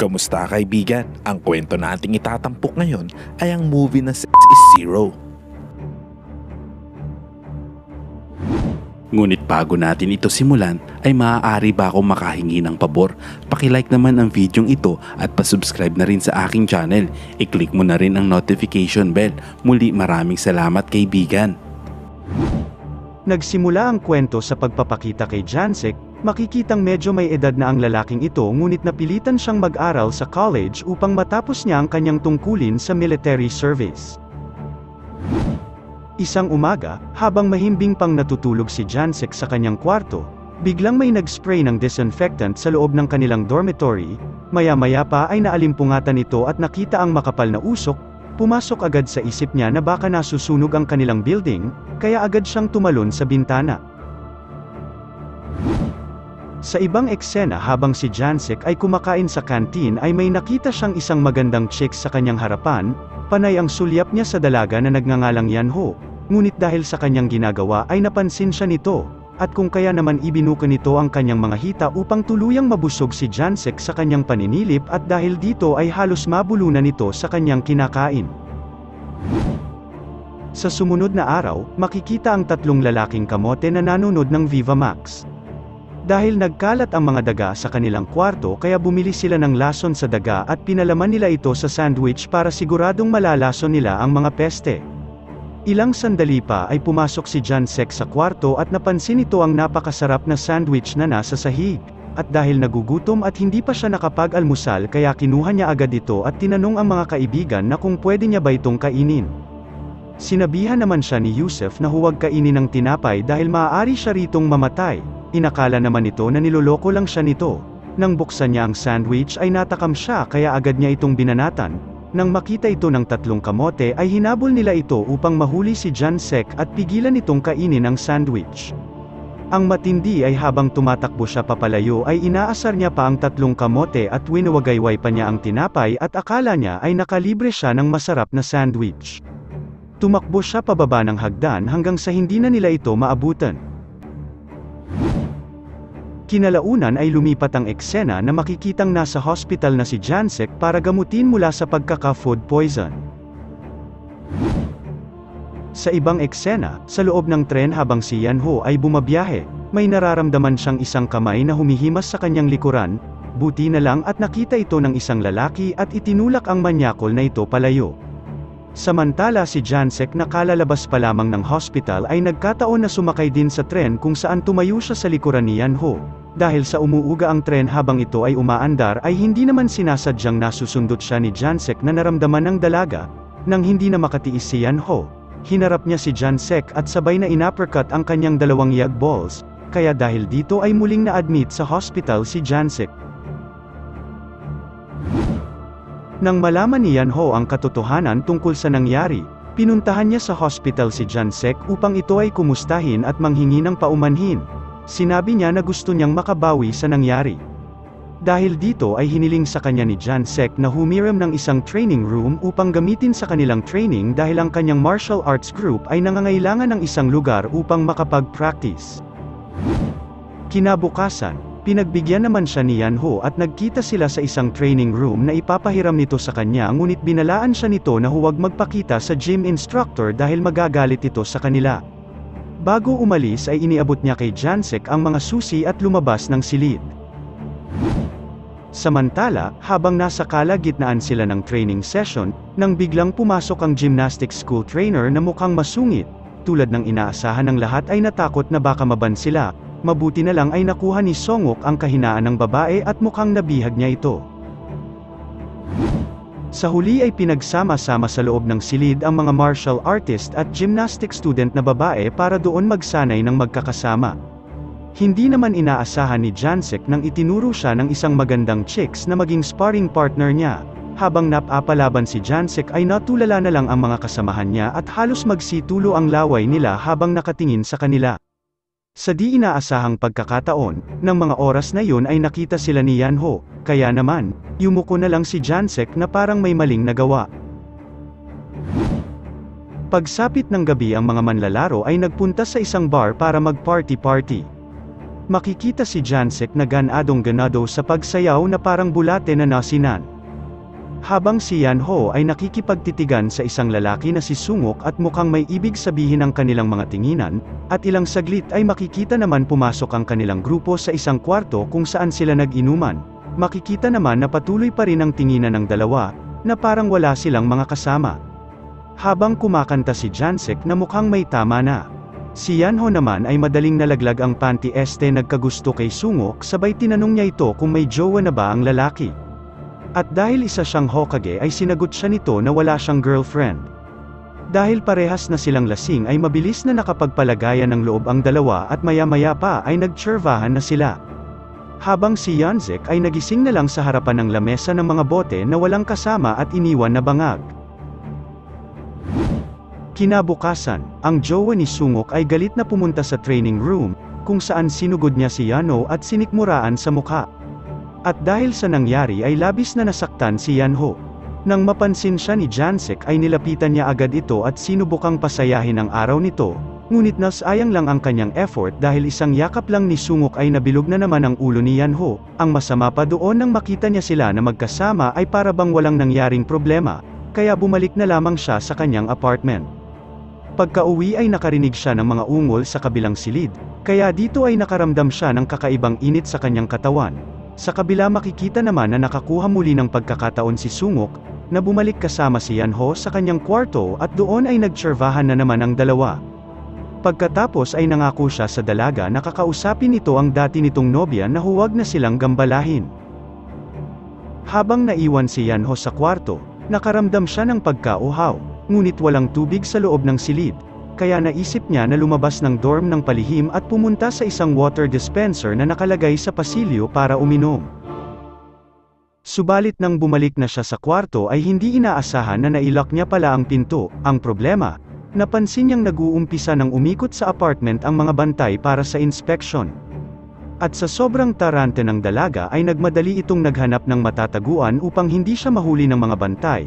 Kamusta kaibigan? Ang kwento nating itatampok ngayon ay ang movie na Sex is Zero. Ngunit bago natin ito simulan, ay maaari ba akong makahingi ng pabor? Paki-like naman ang videong ito at pa-subscribe na rin sa aking channel. I-click mo na rin ang notification bell. Muli maraming salamat kaibigan. Nagsimula ang kwento sa pagpapakita kay Jansek. Makikitang medyo may edad na ang lalaking ito ngunit napilitan siyang mag-aral sa college upang matapos niya ang kanyang tungkulin sa military service. Isang umaga, habang mahimbing pang natutulog si Jansek sa kanyang kwarto, biglang may nag-spray ng disinfectant sa loob ng kanilang dormitory. Maya-maya pa ay naalimpungatan ito at nakita ang makapal na usok. Pumasok agad sa isip niya na baka nasusunog ang kanilang building, kaya agad siyang tumalon sa bintana. Sa ibang eksena habang si Jansek ay kumakain sa kantin ay may nakita siyang isang magandang chick sa kanyang harapan. Panay ang sulyap niya sa dalaga na nagngangalang Yanho, ngunit dahil sa kanyang ginagawa ay napansin siya nito, at kung kaya naman ibinuka nito ang kanyang mga hita upang tuluyang mabusog si Jansek sa kanyang paninilip at dahil dito ay halos mabulunan nito sa kanyang kinakain. Sa sumunod na araw, makikita ang tatlong lalaking kamote na nanonood ng Viva Max. Dahil nagkalat ang mga daga sa kanilang kwarto kaya bumili sila ng lason sa daga at pinalaman nila ito sa sandwich para siguradong malalason nila ang mga peste. Ilang sandali pa ay pumasok si Jansek sa kwarto at napansin ito ang napakasarap na sandwich na nasa sahig. At dahil nagugutom at hindi pa siya nakapag-almusal kaya kinuha niya agad ito at tinanong ang mga kaibigan na kung pwede niya ba itong kainin. Sinabihan naman siya ni Yusef na huwag kainin ng tinapay dahil maaari siya ritong mamatay. Inakala naman ito na niloloko lang siya nito. Nang buksan niya ang sandwich ay natakam siya kaya agad niya itong binanatan. Nang makita ito ng tatlong kamote ay hinabol nila ito upang mahuli si Jansek at pigilan itong kainin ang sandwich. Ang matindi ay habang tumatakbo siya papalayo ay inaasar niya pa ang tatlong kamote at winawagayway pa niya ang tinapay at akala niya ay nakalibre siya ng masarap na sandwich. Tumakbo siya pababa ng hagdan hanggang sa hindi na nila ito maabutan. Kinalaunan ay lumipat ang eksena na makikitang nasa hospital na si Jansek para gamutin mula sa pagkaka-food poison. Sa ibang eksena, sa loob ng tren habang si Yanho ay bumabiyahe, may nararamdaman siyang isang kamay na humihimas sa kanyang likuran. Buti na lang at nakita ito ng isang lalaki at itinulak ang manyakol na ito palayo. Samantala si Jansek na kalalabas pa lamang ng hospital ay nagkataon na sumakay din sa tren kung saan tumayo siya sa likuran ni Yanho. Dahil sa umuuga ang tren habang ito ay umaandar ay hindi naman sinasadyang nasusundot siya ni Jansek na naramdaman ng dalaga. Nang hindi na makatiis si Yanho, hinarap niya si Jansek at sabay na inuppercut ang kanyang dalawang yag balls, kaya dahil dito ay muling na-admit sa hospital si Jansek. Nang malaman ni Yanho ang katotohanan tungkol sa nangyari, pinuntahan niya sa hospital si Jansek upang ito ay kumustahin at manghingi ng paumanhin. Sinabi niya na gusto niyang makabawi sa nangyari. Dahil dito ay hiniling sa kanya ni Jansek na humiram ng isang training room upang gamitin sa kanilang training dahil ang kanyang martial arts group ay nangangailangan ng isang lugar upang makapag-practice. Kinabukasan, pinagbigyan naman siya ni Yanho at nagkita sila sa isang training room na ipapahiram nito sa kanya ngunit binalaan siya nito na huwag magpakita sa gym instructor dahil magagalit ito sa kanila. Bago umalis ay iniabot niya kay Jansek ang mga susi at lumabas ng silid. Samantala, habang nasa kalagitnaan sila ng training session, nang biglang pumasok ang gymnastics school trainer na mukhang masungit. Tulad ng inaasahan ng lahat ay natakot na baka maban sila. Mabuti na lang ay nakuha ni Songok ang kahinaan ng babae at mukhang nabihag niya ito. Sa huli ay pinagsama-sama sa loob ng silid ang mga martial artist at gymnastic student na babae para doon magsanay ng magkakasama. Hindi naman inaasahan ni Jansek nang itinuro siya ng isang magandang chicks na maging sparring partner niya. Habang napapalaban si Jansek ay natulala na lang ang mga kasamahan niya at halos magsitulo ang laway nila habang nakatingin sa kanila. Sa di inaasahang pagkakataon, ng mga oras na yun ay nakita sila ni Yanho, kaya naman, yumuko na lang si Jansek na parang may maling nagawa. Pagsapit ng gabi ang mga manlalaro ay nagpunta sa isang bar para mag-party-party. Makikita si Jansek na ganadong-ganado sa pagsayaw na parang bulate na nasinan. Habang si Yanho ay nakikipagtitigan sa isang lalaki na si Sungok at mukhang may ibig sabihin ang kanilang mga tinginan, at ilang saglit ay makikita naman pumasok ang kanilang grupo sa isang kwarto kung saan sila nag-inuman. Makikita naman na patuloy pa rin ang tinginan ng dalawa, na parang wala silang mga kasama. Habang kumakanta si Jansek na mukhang may tama na. Si Yanho naman ay madaling nalaglag ang panty nagkagusto kay Sungok sabay tinanong niya ito kung may jowa na ba ang lalaki. At dahil isa siyang Hokage ay sinagot siya nito na wala siyang girlfriend. Dahil parehas na silang lasing ay mabilis na nakapagpalagayan ng loob ang dalawa at maya-maya pa ay nagtsurvahan na sila. Habang si Yanzek ay nagising na lang sa harapan ng lamesa ng mga bote na walang kasama at iniwan na bangag. Kinabukasan, ang jowa ni Sungok ay galit na pumunta sa training room, kung saan sinugod niya si Yano at sinikmuraan sa mukha. At dahil sa nangyari ay labis na nasaktan si Yanho. Nang mapansin siya ni Jansek ay nilapitan niya agad ito at sinubukang pasayahin ang araw nito, ngunit nasayang lang ang kanyang effort dahil isang yakap lang ni Sungok ay nabilog na naman ang ulo ni Yanho. Ang masama pa doon nang makita niya sila na magkasama ay para bang walang nangyaring problema, kaya bumalik na lamang siya sa kanyang apartment. Pagka-uwi ay nakarinig siya ng mga ungol sa kabilang silid, kaya dito ay nakaramdam siya ng kakaibang init sa kanyang katawan. Sa kabila makikita naman na nakakuha muli ng pagkakataon si Sungok, na bumalik kasama si Yanho sa kanyang kwarto at doon ay nagtsurvahan na naman ang dalawa. Pagkatapos ay nangako siya sa dalaga na kakausapin nito ang dati nitong nobya na huwag na silang gambalahin. Habang naiwan si Yanho sa kwarto, nakaramdam siya ng pagkauhaw. Ngunit walang tubig sa loob ng silid, kaya naisip niya na lumabas ng dorm ng palihim at pumunta sa isang water dispenser na nakalagay sa pasilyo para uminom. Subalit nang bumalik na siya sa kwarto ay hindi inaasahan na nailak niya pala ang pinto. Ang problema, napansin niyang nag-uumpisa ng umikot sa apartment ang mga bantay para sa inspection. At sa sobrang tarante ng dalaga ay nagmadali itong naghanap ng matataguan upang hindi siya mahuli ng mga bantay.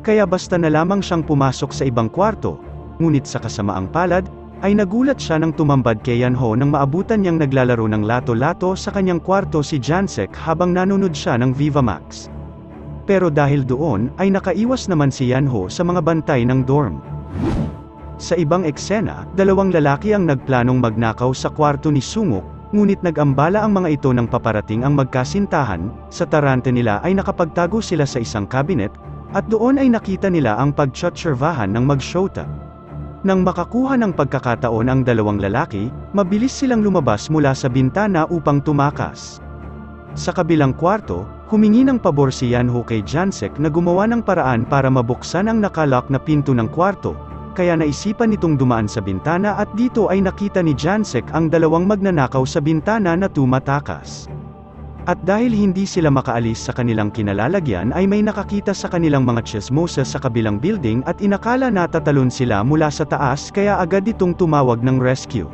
Kaya basta na lamang siyang pumasok sa ibang kwarto, ngunit sa kasamaang palad, ay nagulat siya nang tumambad kay Yanho nang maabutan niyang naglalaro ng lato-lato sa kanyang kwarto si Jansek habang nanonood siya ng Viva Max. Pero dahil doon, ay nakaiwas naman si Yanho sa mga bantay ng dorm. Sa ibang eksena, dalawang lalaki ang nagplanong magnakaw sa kwarto ni Sungok, ngunit nag-ambala ang mga ito nang paparating ang magkasintahan. Sa tarante nila ay nakapagtago sila sa isang cabinet, at doon ay nakita nila ang pagtsurvahan ng mag-shota. Nang makakuha ng pagkakataon ang dalawang lalaki, mabilis silang lumabas mula sa bintana upang tumakas. Sa kabilang kwarto, humingi ng pabor si Yanho kay Jansek na gumawa ng paraan para mabuksan ang nakalock na pinto ng kwarto, kaya naisipan nitong dumaan sa bintana at dito ay nakita ni Jansek ang dalawang magnanakaw sa bintana na tumatakas. At dahil hindi sila makaalis sa kanilang kinalalagyan ay may nakakita sa kanilang mga chismosa sa kabilang building at inakala na tatalon sila mula sa taas kaya agad itong tumawag ng rescue.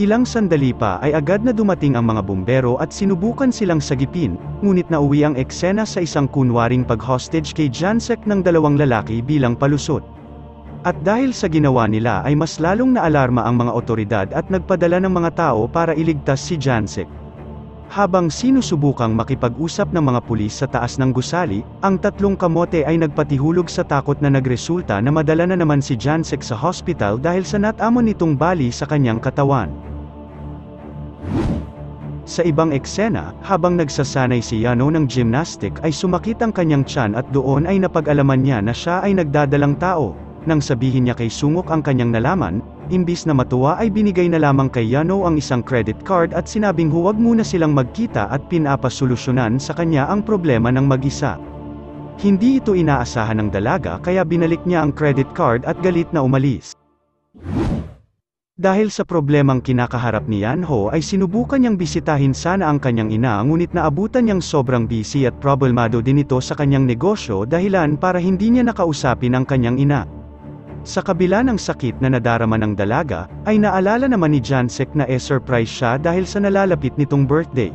Ilang sandali pa ay agad na dumating ang mga bumbero at sinubukan silang sagipin, ngunit nauwi ang eksena sa isang kunwaring pag-hostage kay Jansek ng dalawang lalaki bilang palusot. At dahil sa ginawa nila ay mas lalong naalarma ang mga otoridad at nagpadala ng mga tao para iligtas si Jansek. Habang sinusubukang makipag-usap ng mga pulis sa taas ng gusali, ang tatlong kamote ay nagpatihulog sa takot na nagresulta na madala na naman si Jansek sa hospital dahil sa natamon nitong bali sa kanyang katawan. Sa ibang eksena, habang nagsasanay si Yano ng gymnastic ay sumakit ang kanyang tiyan at doon ay napag-alaman niya na siya ay nagdadalang tao. Nang sabihin niya kay Sungok ang kanyang nalaman, imbis na matuwa ay binigay na lamang kay Yano ang isang credit card at sinabing huwag muna silang magkita at pinapasolusyonan sa kanya ang problema ng mag-isa. Hindi ito inaasahan ng dalaga kaya binalik niya ang credit card at galit na umalis. Dahil sa problemang kinakaharap ni Yanho ay sinubukan niyang bisitahin sana ang kanyang ina ngunit naabutan niyang sobrang busy at problemado din ito sa kanyang negosyo dahilan para hindi niya nakausapin ang kanyang ina. Sa kabila ng sakit na nadarama ng dalaga, ay naalala naman ni Jansek na surprise siya dahil sa nalalapit nitong birthday.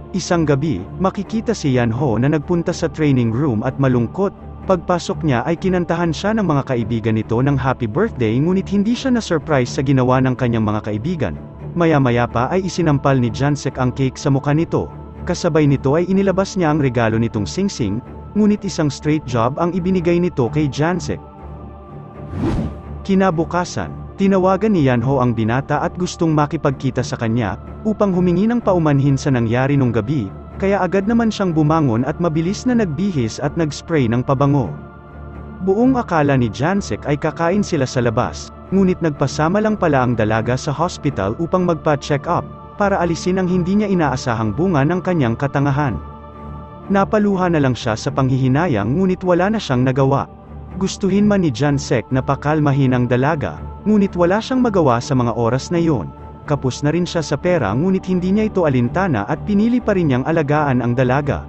Isang gabi, makikita si Yanho na nagpunta sa training room at malungkot. Pagpasok niya ay kinantahan siya ng mga kaibigan nito ng happy birthday ngunit hindi siya na-surprise sa ginawa ng kanyang mga kaibigan. Maya-maya pa ay isinampal ni Jansek ang cake sa mukha nito. Kasabay nito ay inilabas niya ang regalo nitong singsing, ngunit isang straight job ang ibinigay nito kay Jansek. Kinabukasan, tinawagan ni Yanho ang binata at gustong makipagkita sa kanya, upang humingi ng paumanhin sa nangyari nung gabi, kaya agad naman siyang bumangon at mabilis na nagbihis at nag-spray ng pabango. Buong akala ni Jansek ay kakain sila sa labas, ngunit nagpasama lang pala ang dalaga sa hospital upang magpa-check up, para alisin ang hindi niya inaasahang bunga ng kanyang katangahan. Napaluha na lang siya sa panghihinayang ngunit wala na siyang nagawa. Gustuhin man ni Jansek na pakalmahin ang dalaga, ngunit wala siyang magawa sa mga oras na iyon. Kapos na rin siya sa pera ngunit hindi niya ito alintana at pinili pa rin niyang alagaan ang dalaga.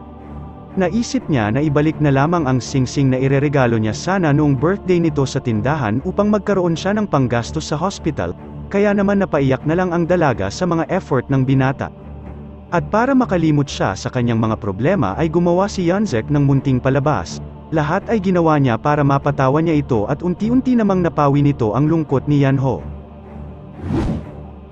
Naisip niya na ibalik na lamang ang singsing na ireregalo niya sana noong birthday nito sa tindahan upang magkaroon siya ng panggastos sa hospital, kaya naman napaiyak na lang ang dalaga sa mga effort ng binata. At para makalimot siya sa kanyang mga problema ay gumawa si Jansek ng munting palabas. Lahat ay ginawa niya para mapatawan niya ito at unti-unti namang napawi nito ang lungkot ni Yanho.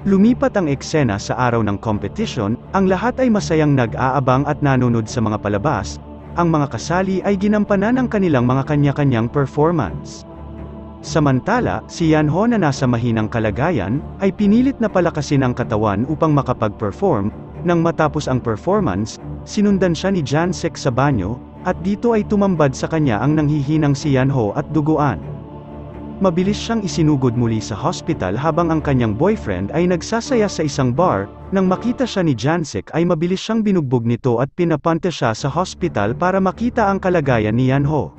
Lumipat ang eksena sa araw ng competition, ang lahat ay masayang nag-aabang at nanonood sa mga palabas. Ang mga kasali ay ginampanan ang kanilang mga kanya-kanyang performance. Samantala, si Yanho na nasa mahinang kalagayan, ay pinilit na palakasin ang katawan upang makapag-perform. Nang matapos ang performance, sinundan siya ni Jansek sa banyo, at dito ay tumambad sa kanya ang nanghihinang si Yanho at duguan. Mabilis siyang isinugod muli sa hospital habang ang kanyang boyfriend ay nagsasaya sa isang bar. Nang makita siya ni Jansek ay mabilis siyang binugbog nito at pinapunta siya sa hospital para makita ang kalagayan ni Yanho.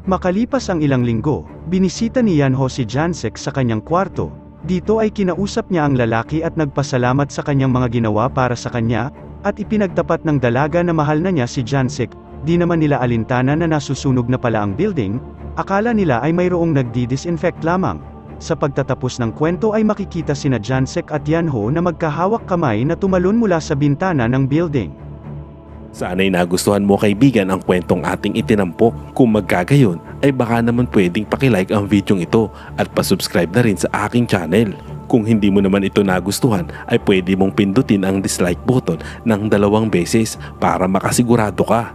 Makalipas ang ilang linggo, binisita ni Yanho si Jansek sa kanyang kwarto. Dito ay kinausap niya ang lalaki at nagpasalamat sa kanyang mga ginawa para sa kanya, at ipinagtapat ng dalaga na mahal na niya si Jansek. Di naman nila alintana na nasusunog na pala ang building. Akala nila ay mayroong nagdi-disinfect lamang. Sa pagtatapos ng kwento ay makikita sina Jansek at Yanho na magkahawak kamay na tumalon mula sa bintana ng building. Sana'y nagustuhan mo kaibigan ang kwentong ating itinampok. Kung magkagayon, ay baka naman pwedeng pakilike ang videong ito at pasubscribe na rin sa aking channel. Kung hindi mo naman ito nagustuhan, ay pwede mong pindutin ang dislike button ng 2 beses para makasigurado ka.